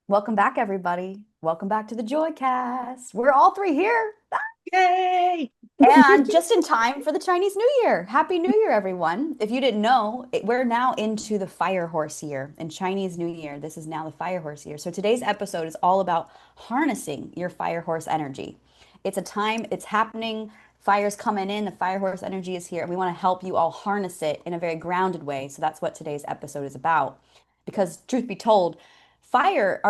Welcome back, everybody. Welcome back to the Joycast. We're all three here. Yay! And just in time for the Chinese New Year. Happy New Year, everyone. If you didn't know, we're now into the fire horse year and Chinese New Year. This is now the fire horse year. So today's episode is all about harnessing your fire horse energy. It's a time, it's happening. Fire's coming in. The fire horse energy is here. And we want to help you all harness it in a very grounded way. So that's what today's episode is about. Because truth be told, fire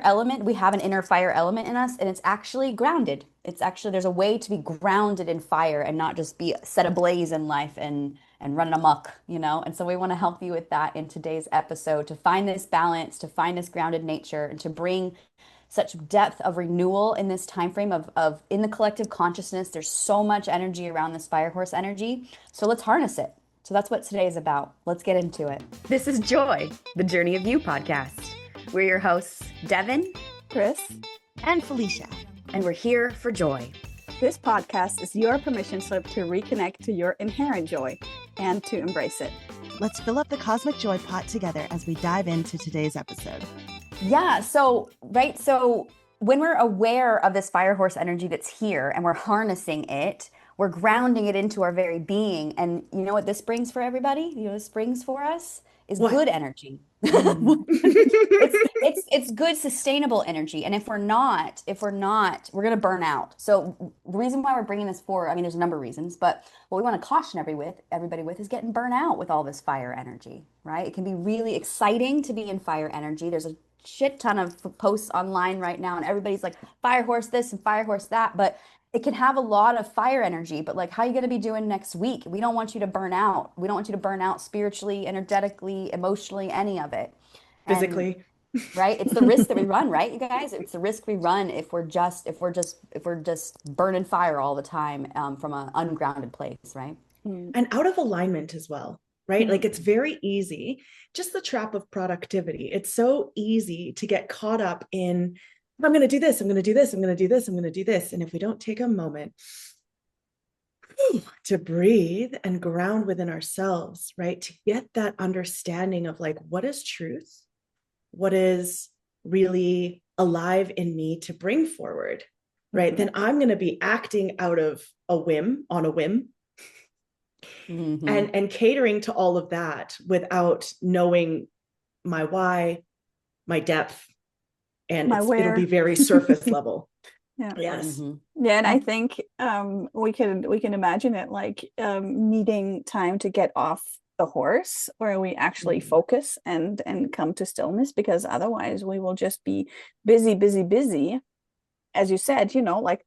element, we have an inner fire element in us, and it's actually grounded. It's actually, there's a way to be grounded in fire and not just be set ablaze in life and running amok. And so we want to help you with that in today's episode to find this balance, to find this grounded nature, and to bring such depth of renewal in this time frame of in the collective consciousness. There's so much energy around this fire horse energy. So let's harness it. So that's what today is about. Let's get into it. This is Joy, the Journey of You podcast. We're your hosts, Devin, Chris, and Felicia. and we're here for joy. this podcast is your permission slip to reconnect to your inherent joy and to embrace it. Let's fill up the cosmic joy pot together as we dive into today's episode. Yeah, so when we're aware of this fire horse energy that's here and we're harnessing it, we're grounding it into our very being. And you know what this brings for everybody? You know what this brings for us is What? good energy. Mm. It's good sustainable energy. And if we're not, we're gonna burn out. So the reason why we're bringing this forward, I mean, there's a number of reasons, but what we want to caution everybody with is getting burnt out with all this fire energy, right? It can be really exciting to be in fire energy. There's a shit ton of posts online right now, and everybody's like fire horse this and fire horse that, but it can have a lot of fire energy. But like, how are you going to be doing next week? We don't want you to burn out. We don't want you to burn out spiritually, energetically, emotionally, any of it. And Physically. right, it's the risk that we run, right, you guys? It's the risk we run if we're just burning fire all the time, from an ungrounded place, right? Mm. And out of alignment as well, right? Like it's Mhm. very easy, just the trap of productivity. It's so easy to get caught up in, I'm going to do this, I'm going to do this, I'm going to do this, I'm going to do this. And if we don't take a moment to breathe and ground within ourselves, right? To get that understanding of like, what is truth? What is really alive in me to bring forward, right? Mhm. Then I'm going to be acting out of a whim, on a whim, Mhm. and catering to all of that without knowing my why, my depth, and My it'll be where. very surface level. Yeah. Yes. Mhm. Yeah, and I think we can imagine it like needing time to get off the horse where we actually Mhm. focus and come to stillness, because otherwise we will just be busy, busy, busy, as you said, like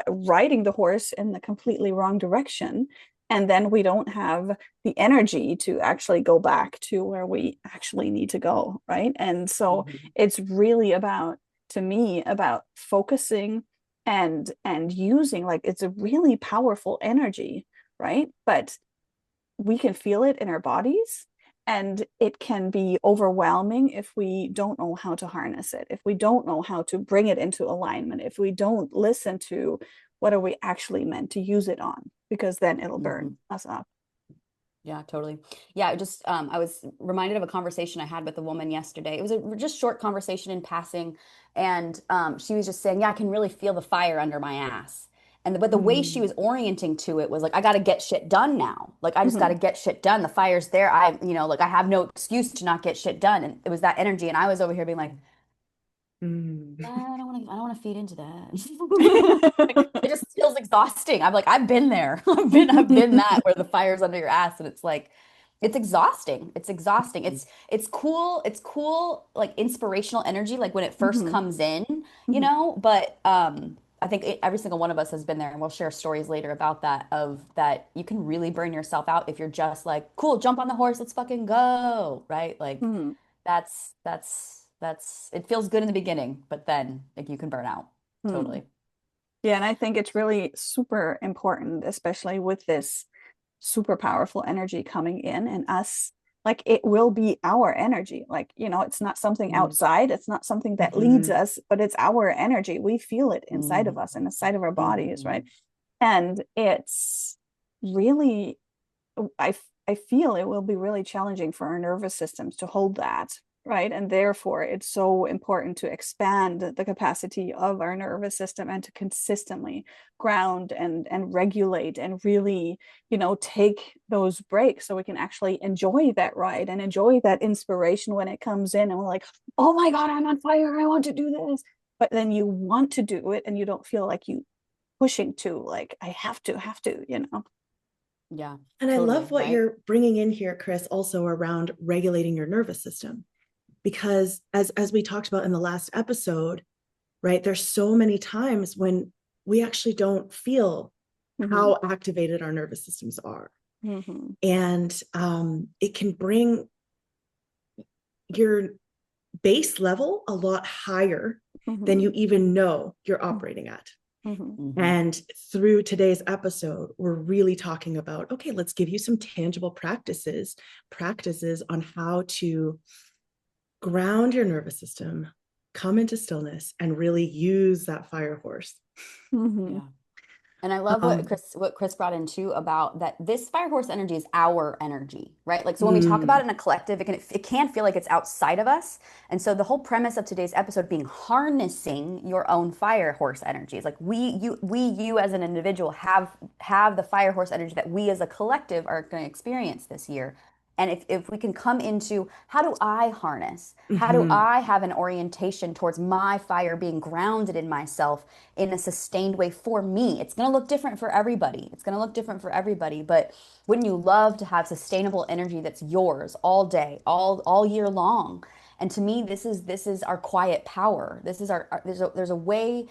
riding the horse in the completely wrong direction. And then we don't have the energy to actually go back to where we actually need to go. Right. And so Mhm. it's really about, to me, about focusing and using, like, it's a really powerful energy. Right. But we can feel it in our bodies, and it can be overwhelming if we don't know how to harness it, if we don't know how to bring it into alignment, if we don't listen to what are we actually meant to use it on, because then it'll burn Mhm. us up. Yeah, totally. Yeah, I was reminded of a conversation I had with a woman yesterday. It was a just short conversation in passing, and she was just saying, "Yeah, I can really feel the fire under my ass." But the way she Mm. was orienting to it was like, "I got to get shit done now. Like, I just got Mhm. to get shit done. The fire's there. Like I have no excuse to not get shit done." And it was that energy, and I was over here being like, Mm. I don't want to feed into that. Like, it just feels exhausting. I'm like, I've been there. I've been that where the fire's under your ass, and it's like, it's exhausting. It's exhausting. It's cool. It's cool, like inspirational energy, like when it first Mhm. comes in, Mhm. but I think every single one of us has been there, and we'll share stories later about that, of that you can really burn yourself out if you're just like, cool, jump on the horse, let's fucking go, right? Like Mhm. that's it feels good in the beginning, but then like you can burn out. Mhm. Totally. Yeah, and I think it's really super important, especially with this super powerful energy coming in and us, like, it will be our energy. Like, it's not something Mm. outside, it's not something that leads Mhm. us, but it's our energy. We feel it inside of Mhm. us and inside of our bodies, right? Mhm. And it's really, I feel it will be really challenging for our nervous systems to hold that, right? And therefore, it's so important to expand the capacity of our nervous system and to consistently ground and regulate and really, take those breaks so we can actually enjoy that ride and enjoy that inspiration when it comes in and we're like, oh my God, I'm on fire. I want to do this. But then you want to do it and you don't feel like you pushing to, like, I have to. Yeah, And I totally, love what right? you're bringing in here, Chris, also around regulating your nervous system. Because as we talked about in the last episode, right, there's so many times when we actually don't feel how activated our nervous systems are. Mm-hmm. And it can bring your base level a lot higher than you even know you're operating at. And through today's episode, we're really talking about, okay, let's give you some tangible practices on how to ground your nervous system, come into stillness, and really use that fire horse. Yeah. And I love what Chris brought in too about that this fire horse energy is our energy, right? Like, so when we talk about it in a collective, it can feel like it's outside of us. And so the whole premise of today's episode being harnessing your own fire horse energy. It's like you as an individual have the fire horse energy that we as a collective are going to experience this year. And if we can come into how do I harness? How do I have an orientation towards my fire being grounded in myself in a sustained way for me? It's going to look different for everybody. It's going to look different for everybody. But wouldn't you love to have sustainable energy that's yours all day, all year long? And to me, this is our quiet power. This is there's a way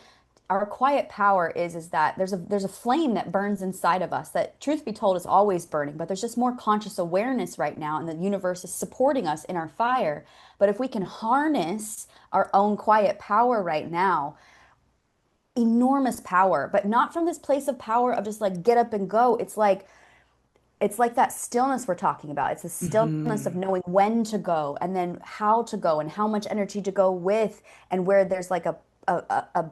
our quiet power is that there's a flame that burns inside of us that, truth be told, is always burning, but there's just more conscious awareness right now, and the universe is supporting us in our fire. But if we can harness our own quiet power right now, enormous power, but not from this place of power of just like get up and go. It's like that stillness we're talking about. It's the stillness of knowing when to go and then how to go and how much energy to go with, and where there's like a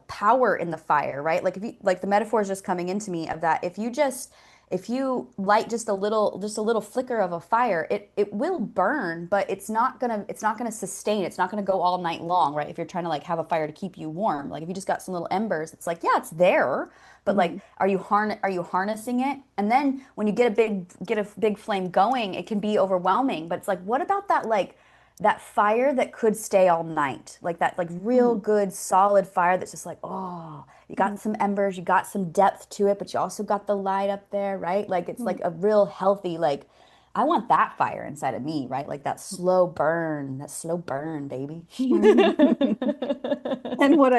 power in the fire, right? Like, if you like, the metaphor is just coming into me of that, if you light just a little flicker of a fire, it will burn, but it's not gonna sustain. It's not gonna go all night long, right? If you're trying to like have a fire to keep you warm, like if you just got some little embers, it's like, yeah, it's there, but like, are you harnessing it? And then when you get a big flame going, it can be overwhelming. But it's like, what about that, like that fire that could stay all night, like that, like real good solid fire that's just like, oh, you got some embers, you got some depth to it, but you also got the light up there, right? Like, it's like a real healthy, like, I want that fire inside of me, right? Like that slow burn, baby. And what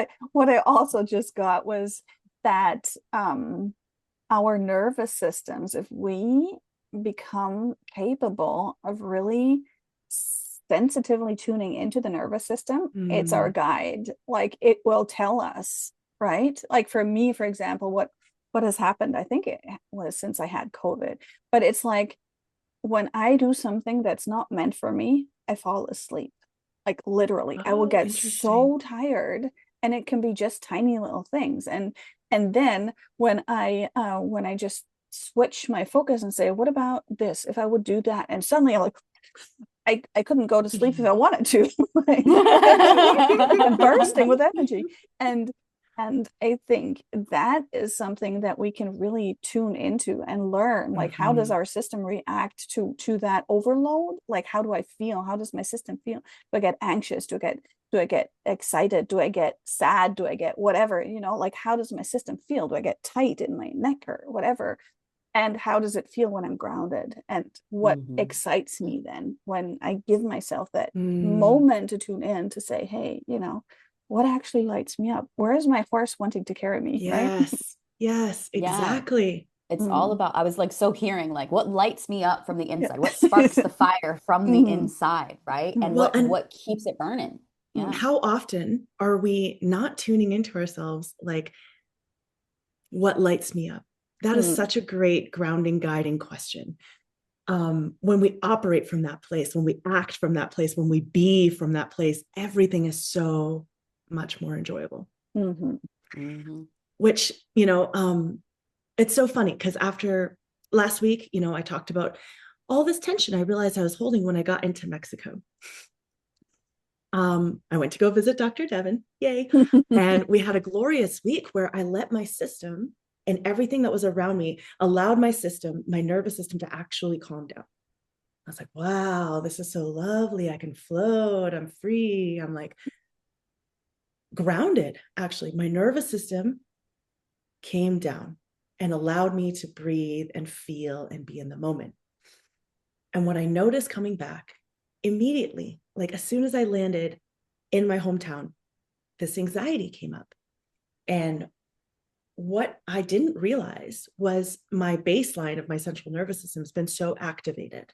I also just got was that our nervous systems, if we become capable of really sensitively tuning into the nervous system, it's our guide. Like, it will tell us, right? Like, for me, for example, what has happened, I think it was since I had COVID, but it's like, when I do something that's not meant for me, I fall asleep. Like, literally, I will Oh, get interesting. so tired, and it can be just tiny little things. And then when I just switch my focus and say, what about this? If I would do that, and suddenly I'm like, I couldn't go to sleep if I wanted to. Like, I'm bursting with energy. And I think that is something that we can really tune into and learn. Like, how does our system react to that overload? Like, how do I feel? How does my system feel? Do I get anxious? Do I get excited? Do I get sad? Do I get whatever? Like, how does my system feel? Do I get tight in my neck or whatever? And how does it feel when I'm grounded? And what excites me then when I give myself that moment to tune in to say, hey, what actually lights me up? Where is my horse wanting to carry me? Right? Yes, Yeah. exactly. It's all about, I was like, so hearing like what lights me up from the inside, what sparks the fire from the inside, right? And Well, and what keeps it burning. Yeah. how often are we not tuning into ourselves? Like, what lights me up? That is such a great grounding, guiding question. When we operate from that place, when we act from that place, when we be from that place, everything is so much more enjoyable. Which, it's so funny because after last week, I talked about all this tension I realized I was holding when I got into Mexico. I went to go visit Dr. Devin. Yay. And we had a glorious week where I let my system and everything that was around me allowed my system, my nervous system, to actually calm down. I was like, wow, this is so lovely. I can float. I'm free. I'm like grounded. Actually, my nervous system came down and allowed me to breathe and feel and be in the moment. And what I noticed coming back immediately, like as soon as I landed in my hometown, this anxiety came up. And what I didn't realize was my baseline of my central nervous system has been so activated,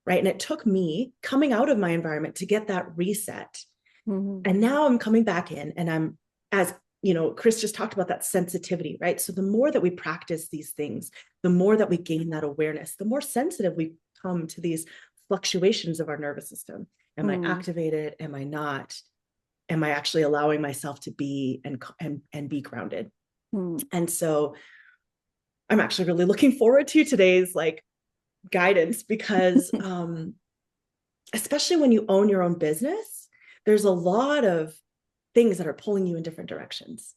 right? And it took me coming out of my environment to get that reset. Mm-hmm. And now I'm coming back in, and I'm, as you know, Chris just talked about that sensitivity, right? So the more that we practice these things, the more that we gain that awareness, the more sensitive we come to these fluctuations of our nervous system. Am I activated? Am I not? Am I actually allowing myself to be and be grounded? And so I'm actually really looking forward to today's like guidance, because especially when you own your own business, there's a lot of things that are pulling you in different directions,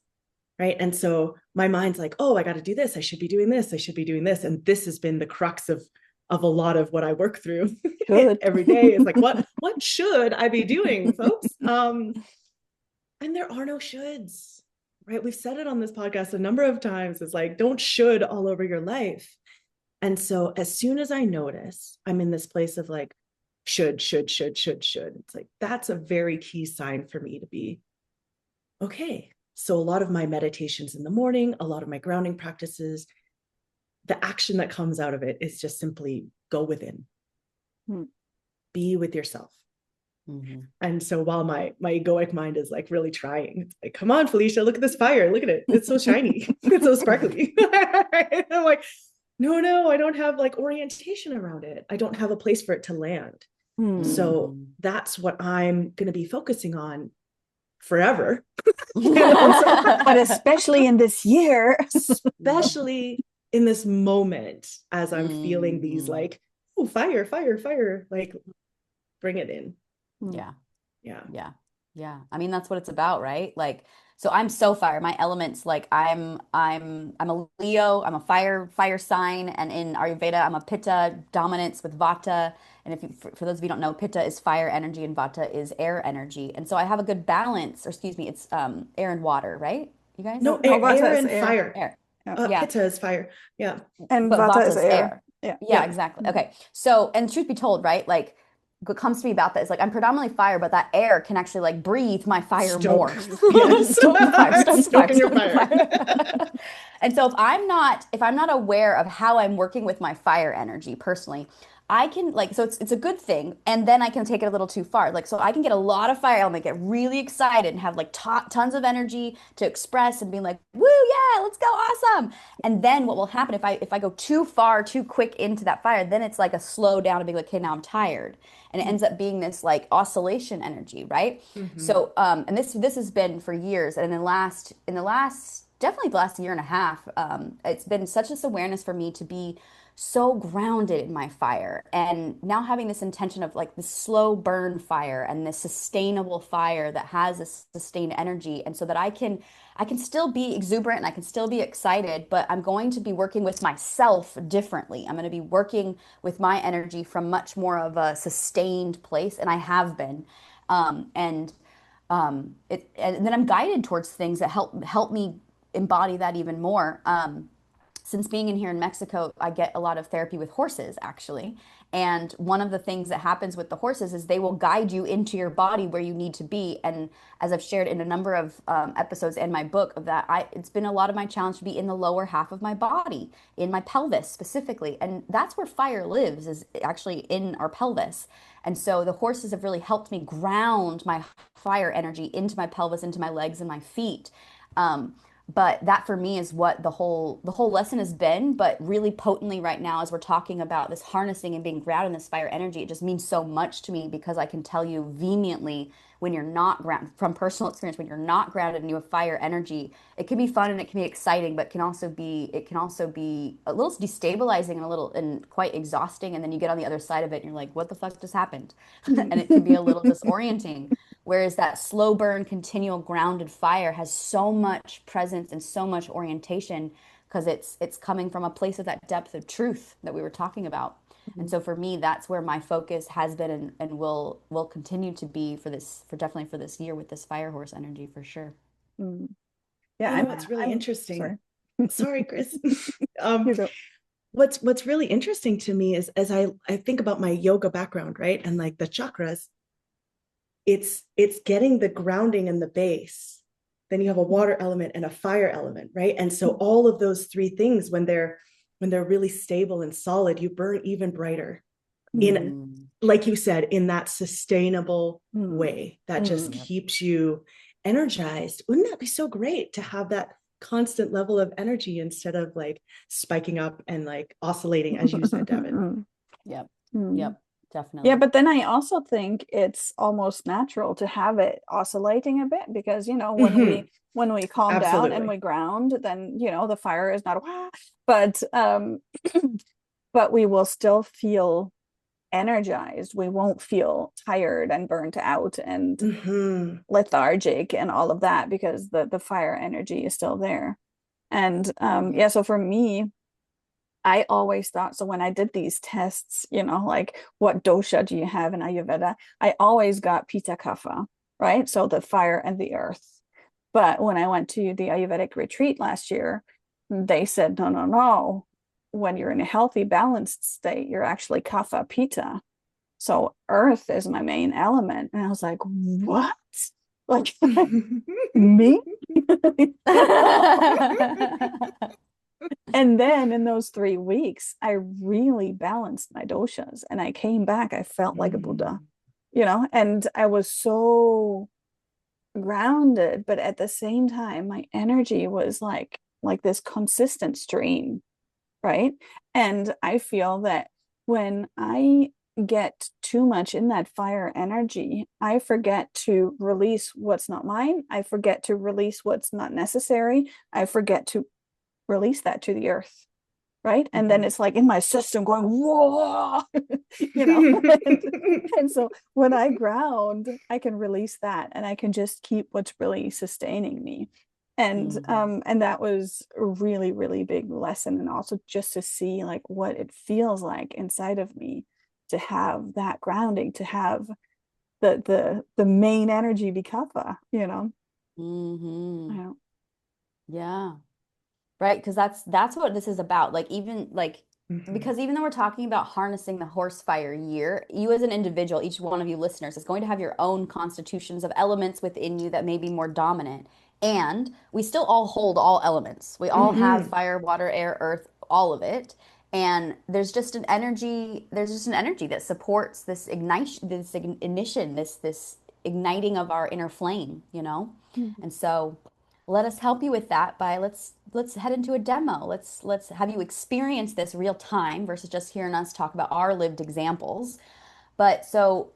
right? And so my mind's like, oh, I got to do this. I should be doing this. I should be doing this. And this has been the crux of a lot of what I work through every day. Is like, what should I be doing, folks? And there are no shoulds, right? We've said it on this podcast a number of times. It's like, don't should all over your life. And so as soon as I notice I'm in this place of like, should, it's like, that's a very key sign for me to be okay. So a lot of my meditations in the morning, a lot of my grounding practices, the action that comes out of it is just simply go within, be with yourself. Mm-hmm. And so while my egoic mind is like really trying, it's like, come on, Felicia, look at this fire. Look at it. It's so shiny. It's so sparkly. And I'm like, no, I don't have like orientation around it. I don't have a place for it to land. So that's what I'm going to be focusing on forever. But especially in this year, especially in this moment, as I'm feeling these like, oh, fire, like bring it in. Yeah. I mean, that's what it's about, right? Like, so I'm so fire. My elements, like I'm a Leo, I'm a fire sign, and in Ayurveda, I'm a Pitta, dominance with Vata. And if you, for those of you who don't know, Pitta is fire energy and Vata is air energy. And so I have a good balance, or excuse me, it's air and water, right? You guys? No, air and fire. Air. Yeah. Pitta is fire. Yeah. And Vata is air. Yeah, exactly. Okay. So, and truth be told, right? Like, what comes to me about that is like, I'm predominantly fire, but that air can actually like breathe my fire more. Yes. Stoking your fire. And so if I'm not aware of how I'm working with my fire energy personally, I can like, so it's a good thing. And then I can take it a little too far. Like, so I can get a lot of fire element, get really excited and have like tons of energy to express and be like, woo, yeah, let's go. Awesome. And then what will happen if I go too far, too quick into that fire, then it's like a slow down and be like, okay, now I'm tired. And it ends up being this like oscillation energy, right? So, and this has been for years. And in the last, definitely the last year and a half, it's been such this awareness for me to be so grounded in my fire, and now having this intention of like this slow burn fire and this sustainable fire that has this sustained energy, and so that I can still be exuberant and I can still be excited, but I'm going to be working with myself differently. I'm going to be working with my energy from much more of a sustained place, and I have been, and then I'm guided towards things that help me embody that even more. Since being in here in Mexico, I get a lot of therapy with horses, actually. And one of the things that happens with the horses is they will guide you into your body where you need to be. And as I've shared in a number of episodes in my book of that, it's been a lot of my challenge to be in the lower half of my body, in my pelvis specifically. And that's where fire lives, is actually in our pelvis. And so the horses have really helped me ground my fire energy into my pelvis, into my legs and my feet. But that for me is what the whole lesson has been. But really potently right now, as we're talking about this harnessing and being grounded in this fire energy, it just means so much to me, because I can tell you vehemently, when you're not grounded, from personal experience, when you're not grounded and you have fire energy, it can be fun and it can be exciting, but it can also be a little destabilizing and quite exhausting. And then you get on the other side of it and you're like, what the fuck just happened? And it can be a little disorienting. Whereas that slow burn, continual grounded fire has so much presence and so much orientation because it's coming from a place of that depth of truth that we were talking about. And Mhm. so for me, that's where my focus has been and will continue to be for this, for definitely for this year with this fire horse energy for sure. Mm. Yeah, You know what's really I'm interesting? sorry. Sorry, Chris. um, You go. what's really interesting to me is as I think about my yoga background, right? And like the chakras, it's getting the grounding and the base. Then you have a water element and a fire element, right? And so all of those three things, when they're really stable and solid, you burn even brighter in, Mm, like you said, in that sustainable Mm. way that just Mm. yep. keeps you energized. Wouldn't that be so great to have that constant level of energy instead of like spiking up and like oscillating, as you said, Devin? Yep. Mm. Yep. Yeah, Definitely. but then I also think it's almost natural to have it oscillating a bit because, Mm-hmm. when we calm down and we Absolutely. ground, then, the fire is not wah, but but we will still feel energized. We won't feel tired and burnt out and Mm-hmm. lethargic and all of that because the fire energy is still there. And Mhm. yeah, so for me, I always thought so when I did these tests, like what dosha do you have in Ayurveda? I always got Pitta Kapha, right? So the fire and the earth. But when I went to the Ayurvedic retreat last year, they said, no, no, no. When you're in a healthy, balanced state, you're actually Kapha Pitta. So earth is my main element. And I was like, what? Like me? And then in those 3 weeks, I really balanced my doshas and I came back. I felt like a Buddha, Mm. and I was so grounded, but at the same time, my energy was like this consistent stream, right? And I feel that when I get too much in that fire energy, I forget to release what's not mine. I forget to release what's not necessary. I forget to release that to the earth, right? And then Mhm. it's like in my system going, whoa, and, and so when I ground, I can release that and I can just keep what's really sustaining me. Mhm. And that was a really, really big lesson. And also just to see like what it feels like inside of me to have that grounding, to have the main energy be kapha. I Mhm. don't, Yeah. Right, because that's what this is about. Like even like Mhm. because even though we're talking about harnessing the horse fire year, you as an individual, each one of you listeners is going to have your own constitutions of elements within you that may be more dominant. And we still all hold all elements. We all have Mhm. fire, water, air, earth, all of it. And there's just an energy that supports this ignition, this igniting of our inner flame, you know? And so let us help you with that by let's head into a demo. Let's have you experience this real time versus just hearing us talk about our lived examples. But so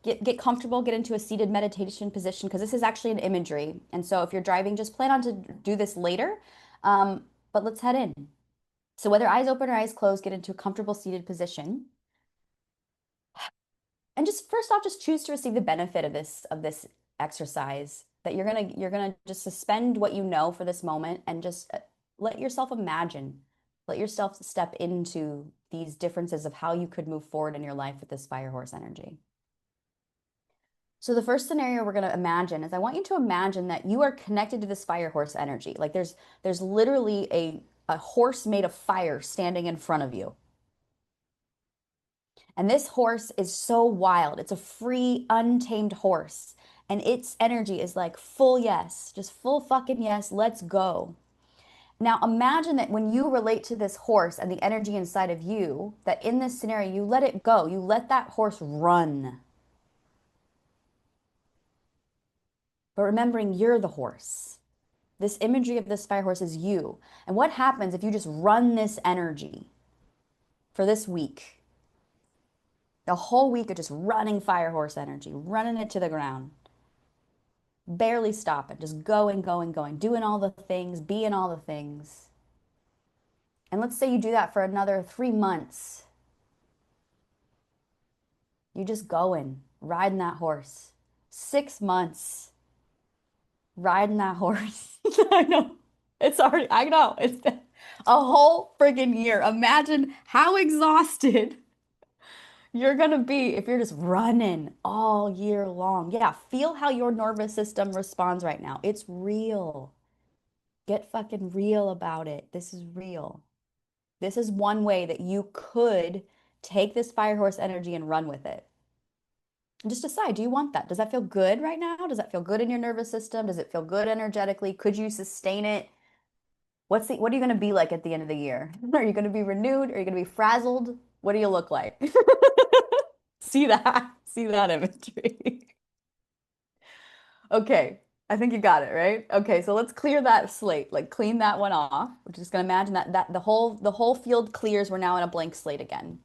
get comfortable, get into a seated meditation position because this is actually an imagery. And so if you're driving, just plan on to do this later. But let's head in. So whether eyes open or eyes closed, get into a comfortable seated position. And just first off, just choose to receive the benefit of this exercise that you're gonna just suspend what you know for this moment and just let yourself imagine, let yourself step into these differences of how you could move forward in your life with this fire horse energy. So the first scenario we're going to imagine is I want you to imagine that you are connected to this fire horse energy. Like there's literally a horse made of fire standing in front of you. And this horse is so wild. It's a free, untamed horse. And its energy is like full yes, just full fucking yes, let's go. Now imagine that when you relate to this horse and the energy inside of you, that in this scenario, you let it go. You let that horse run. But remembering you're the horse. This imagery of this fire horse is you. And what happens if you just run this energy for this week? The whole week of just running fire horse energy, running it to the ground. Barely stopping, just going, going, going, doing all the things, being all the things. And let's say you do that for another 3 months. You just going, riding that horse, 6 months riding that horse. I know. I know. It's been a whole friggin' year. Imagine how exhausted you're gonna be if you're just running all year long. Yeah, feel how your nervous system responds right now. It's real. Get fucking real about it. This is real. This is one way that you could take this fire horse energy and run with it. And just decide, do you want that? Does that feel good right now? Does that feel good in your nervous system? Does it feel good energetically? Could you sustain it? What are you going to be like at the end of the year? Are you going to be renewed? Are you going to be frazzled? What do you look like? See that? See that imagery. Okay, I think you got it, right? Okay, so let's clear that slate, like clean that one off. We're just gonna imagine that the whole field clears. We're now in a blank slate again.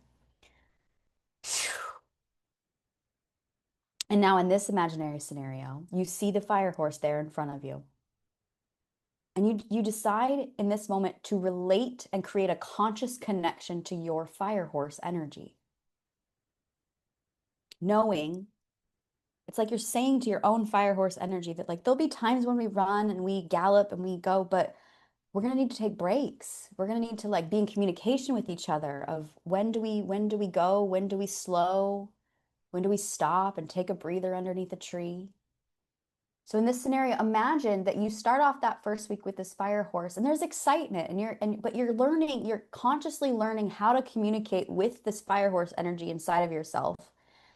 And now in this imaginary scenario, you see the fire horse there in front of you. And you decide in this moment to relate and create a conscious connection to your fire horse energy. Knowing it's like you're saying to your own fire horse energy that like there'll be times when we run and we gallop and we go, but we're going to need to take breaks. We're going to need to like be in communication with each other of when do we go? When do we slow? When do we stop and take a breather underneath a tree? So in this scenario, imagine that you start off that first week with this fire horse and there's excitement but you're consciously learning how to communicate with this fire horse energy inside of yourself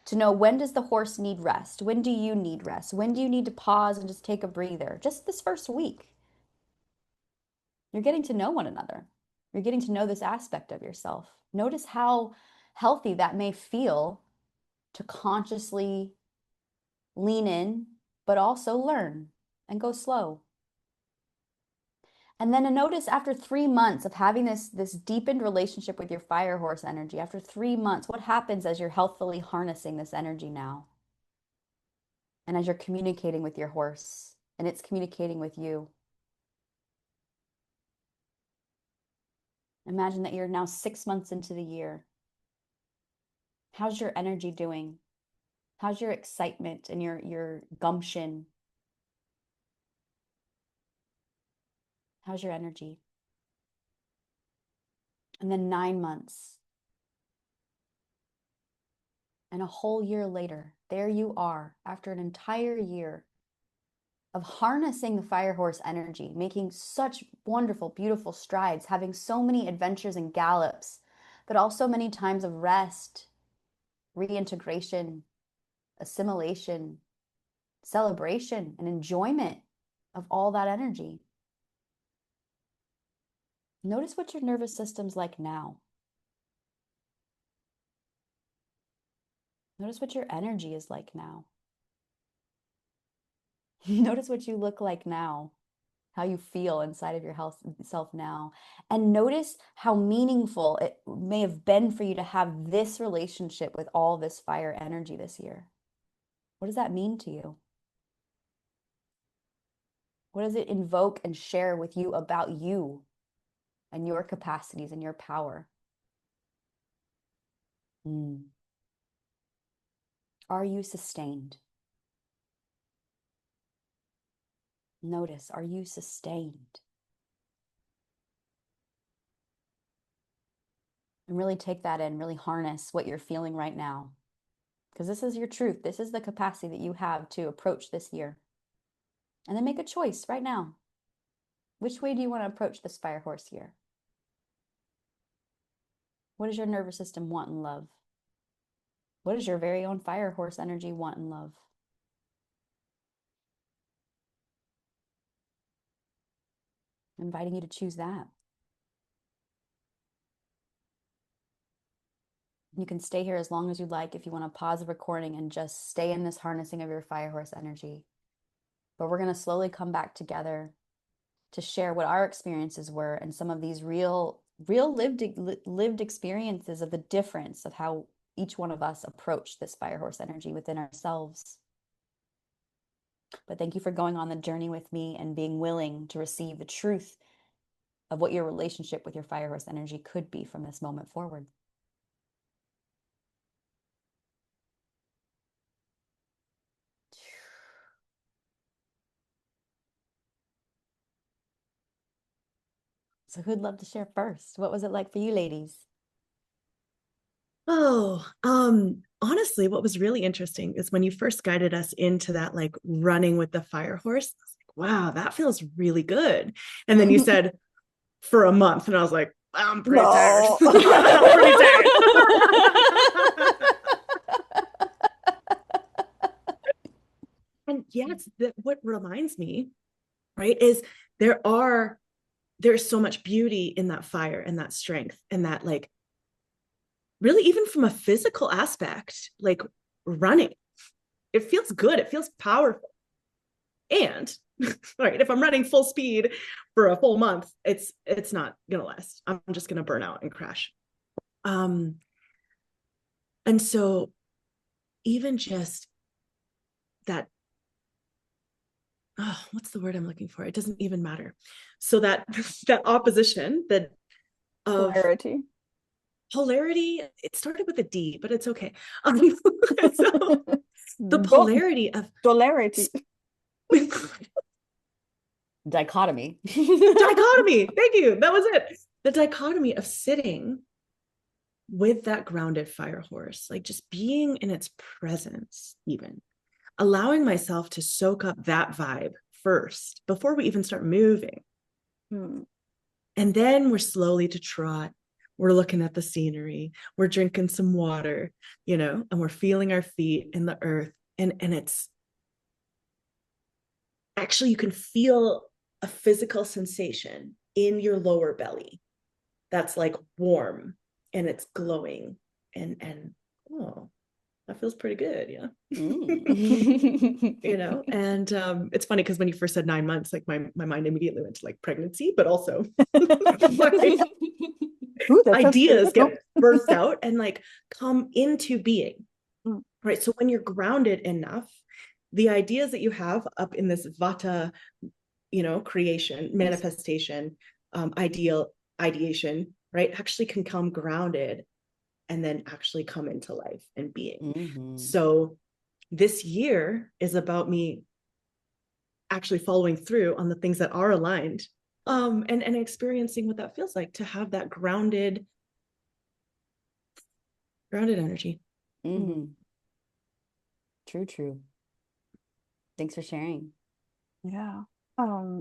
to know when does the horse need rest? When do you need rest? When do you need to pause and just take a breather? Just this first week. You're getting to know one another. You're getting to know this aspect of yourself. Notice how healthy that may feel to consciously lean in, but also learn and go slow. And then notice after 3 months of having this deepened relationship with your fire horse energy, after 3 months, what happens as you're healthfully harnessing this energy now? And as you're communicating with your horse and it's communicating with you. Imagine that you're now 6 months into the year. How's your energy doing? How's your excitement and your gumption? How's your energy? And then 9 months. And a whole year later, there you are after an entire year of harnessing the fire horse energy, making such wonderful, beautiful strides, having so many adventures and gallops, but also many times of rest, reintegration, assimilation, celebration, and enjoyment of all that energy. Notice what your nervous system's like now. Notice what your energy is like now. Notice what you look like now, how you feel inside of your self now. And notice how meaningful it may have been for you to have this relationship with all this fire energy this year. What does that mean to you? What does it invoke and share with you about you and your capacities and your power? Are you sustained? Notice, are you sustained? And really take that in, really harness what you're feeling right now. Because this is your truth. This is the capacity that you have to approach this year. And then make a choice right now. Which way do you want to approach this fire horse year? What does your nervous system want and love? What does your very own fire horse energy want and love? I'm inviting you to choose that. You can stay here as long as you'd like if you want to pause the recording and just stay in this harnessing of your fire horse energy. But we're going to slowly come back together to share what our experiences were and some of these real lived experiences of the difference of how each one of us approach this fire horse energy within ourselves. But thank you for going on the journey with me and being willing to receive the truth of what your relationship with your fire horse energy could be from this moment forward. So who'd love to share first? What was it like for you ladies? Oh, honestly, what was really interesting is when you first guided us into that, like running with the fire horse. I was like, wow, that feels really good. And then you said for a month, and I was like, I'm pretty tired. No. I'm pretty tired. And yes, what reminds me, right, is there are there's so much beauty in that fire and that strength and that, like, really, even from a physical aspect, like running, it feels good, it feels powerful. And right, if I'm running full speed for a full month, it's not gonna last. I'm just gonna burn out and crash. um and so even just that, oh, what's the word I'm looking for, it doesn't even matter. So that that opposition, that of Clarity. polarity, it started with a D, but it's okay. So the polarity of Polarity. Dichotomy. dichotomy, thank you, that was it. The dichotomy of sitting with that grounded fire horse, like just being in its presence, even allowing myself to soak up that vibe first before we even start moving. And then we're slowly to trot. We're looking at the scenery. We're drinking some water, and we're feeling our feet in the earth. And it's actually, you can feel a physical sensation in your lower belly that's like warm and it's glowing, and oh, that feels pretty good. Yeah. And it's funny because when you first said 9 months, like my mind immediately went to like pregnancy, but also like, Ooh, ideas get birthed out and like come into being. Right. So when you're grounded enough, the ideas that you have up in this vata, creation, manifestation, ideation, right, actually can come grounded and then actually come into life and being. So this year is about me actually following through on the things that are aligned, and experiencing what that feels like to have that grounded energy. True. Thanks for sharing. Yeah.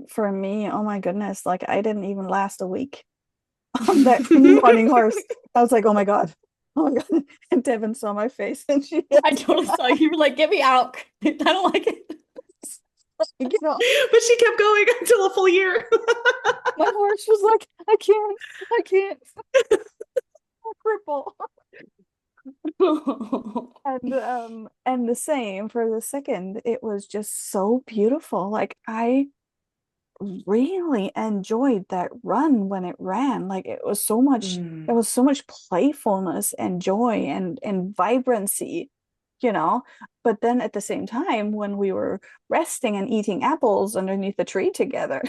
For me, oh my goodness, like I didn't even last a week on that running horse. I was like, oh my God. And Devin saw my face and I totally saw you. You were like, get me out. I don't like it. But she kept going until a full year. My horse was like, I can't. Cripple. And the same for the second. It was just so beautiful. Like I really enjoyed that run when it ran. Like it was so much, there was so much playfulness and joy and vibrancy, but then at the same time when we were resting and eating apples underneath the tree together,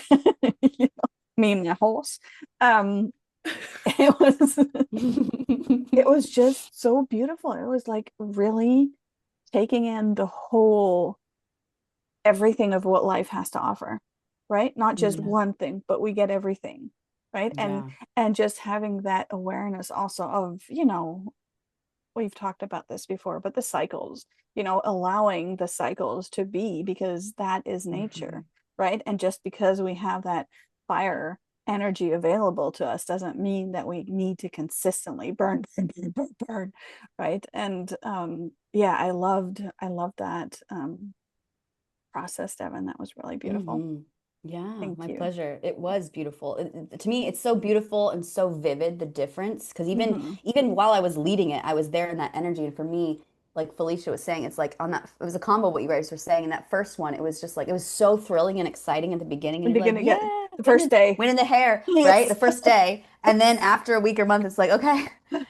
me and my horse, it was it was just so beautiful. It was like really taking in the whole everything of what life has to offer, right? Not just one thing, but we get everything, right? And just having that awareness also of, we've talked about this before, but the cycles, allowing the cycles to be, because that is nature, right? And just because we have that fire energy available to us doesn't mean that we need to consistently burn, right? And I loved that process, Devin. That was really beautiful. Yeah, Thank my you. pleasure. It was beautiful. To me, it's so beautiful and so vivid, the difference. Because even while I was leading it, I was there in that energy. And for me, like Felicia was saying, it's like on that, it was a combo of what you guys were saying. In that first one, it was just like, it was so thrilling and exciting at the beginning. And you're like, yeah, The first day. wind in the hair, right? The first day. And then after a week or month, it's like, okay.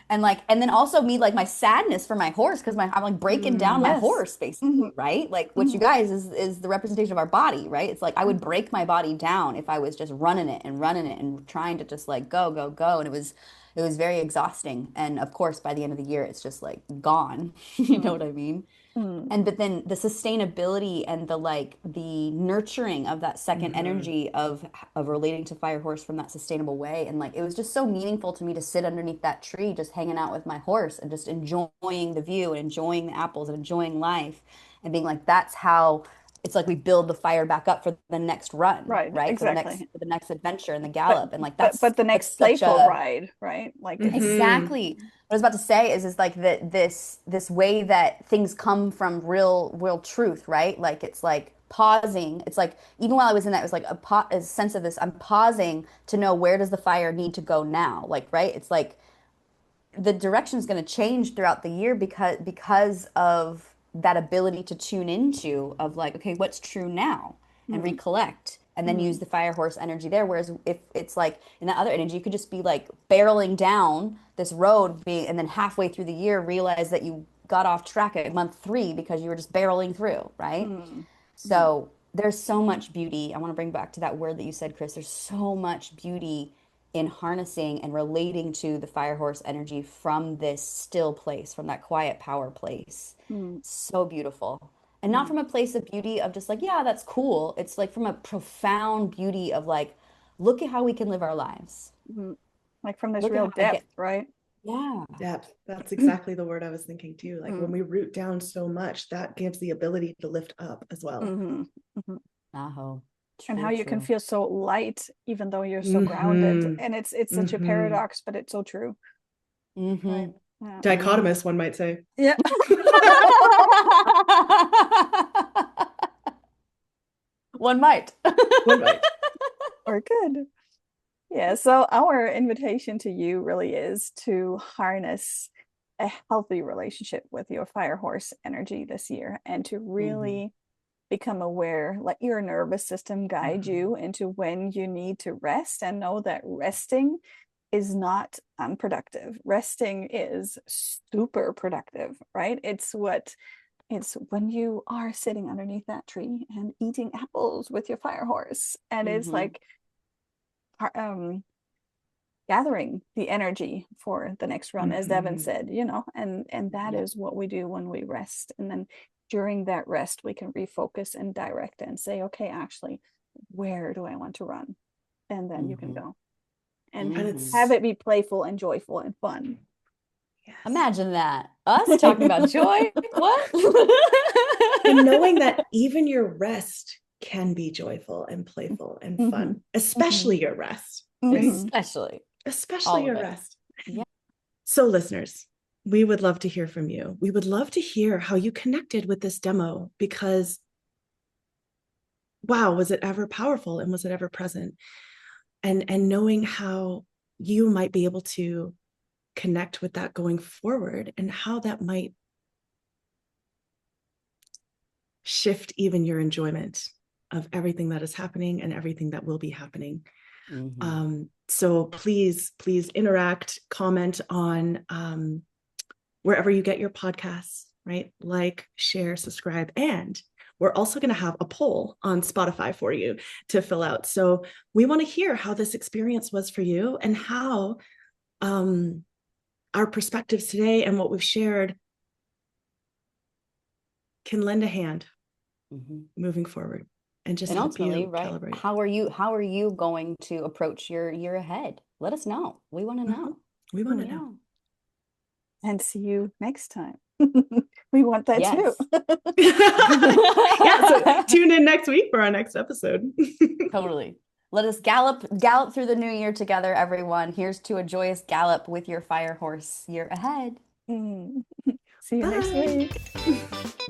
And then also me, like my sadness for my horse, because I'm like breaking down my horse, basically, right? Like what you guys is the representation of our body, right? It's like I would break my body down if I was just running it and trying to just like go. And it was very exhausting. And of course, by the end of the year, it's just like gone. You know what I mean? Mm. And but then the sustainability and the like the nurturing of that second energy of relating to Fire Horse from that sustainable way. And like it was just so meaningful to me to sit underneath that tree, just hanging out with my horse and just enjoying the view and enjoying the apples and enjoying life and being like, that's how it's like we build the fire back up for the next run, Right, right? exactly. For the next adventure and the But gallop. And like but the that's next such playful a ride, right? Like it's exactly. What I was about to say is like that this way that things come from real truth, right? Like it's like pausing. It's like even while I was in that, it was like a sense of this. I'm pausing to know where does the fire need to go now, like right? It's like the direction is going to change throughout the year because of that ability to tune into of like, okay, what's true now and mm, recollect and then use mm, the fire horse energy there. Whereas if it's like in that other energy, you could just be like barreling down this road being, and then halfway through the year realize that you got off track at month 3 because you were just barreling through, right? mm, mm, So there's so much beauty. I want to bring back to that word that you said, Chris. There's so much beauty in harnessing and relating to the fire horse energy from this still place, from that quiet power place. mm, So beautiful. And not mm, from a place of beauty of just like, yeah, that's cool. It's like from a profound beauty of like, look at how we can live our lives. mm. Like from this Look at real how I get, depth, right? yeah. Depth. That's exactly the word I was thinking too. Like when Mm, we root down so much, that gives the ability to lift up as well. hmm hmm Aho. And how True, you can true. feel so light even though you're so grounded. Mm-hmm. And it's such a Mm-hmm. paradox, but it's so true. Right. Mm-hmm. Yeah. Mm-hmm. Dichotomous, one might say. Yeah. One might. One might. Or good. Yeah, so our invitation to you really is to harness a healthy relationship with your fire horse energy this year and to Hmm. really become aware, let your nervous system guide Mm-hmm. you into when you need to rest and know that resting is not unproductive. Resting is super productive, right? It's when you are sitting underneath that tree and eating apples with your fire horse. And it's Hmm. like gathering the energy for the next run, as Devin Mm-hmm. said, and that Yep. is what we do when we rest. And then during that rest, we can refocus and direct and say, okay, actually, where do I want to run? And then you can Hmm. go and And Hmm. have it's it be playful and joyful and fun. yes. Imagine that. Us talking about joy? What? And knowing that even your rest can be joyful and playful and Mhm, fun, mhm, especially your rest, right? mhm. Especially Especially all of your it. rest. Yeah. So, listeners, we would love to hear from you. We would love to hear how you connected with this demo because, wow, was it ever powerful and was it ever present? And knowing how you might be able to connect with that going forward and how that might shift even your enjoyment of everything that is happening and everything that will be happening. Hmm. So please interact, comment on wherever you get your podcasts, right? Like, share, subscribe. And we're also going to have a poll on Spotify for you to fill out. So we want to hear how this experience was for you and how our perspectives today and what we've shared can lend a hand Hmm. moving forward and just And help ultimately, you right? calibrate. How are you going to approach your year ahead? Let us know. We want to Mhm. know. We want to know. Yeah. And see you next time. We want that too. Yes. Yeah, so tune in next week for our next episode. Totally. Let us gallop through the new year together, everyone. Here's to a joyous gallop with your fire horse year ahead. Mm. See you next Bye. week.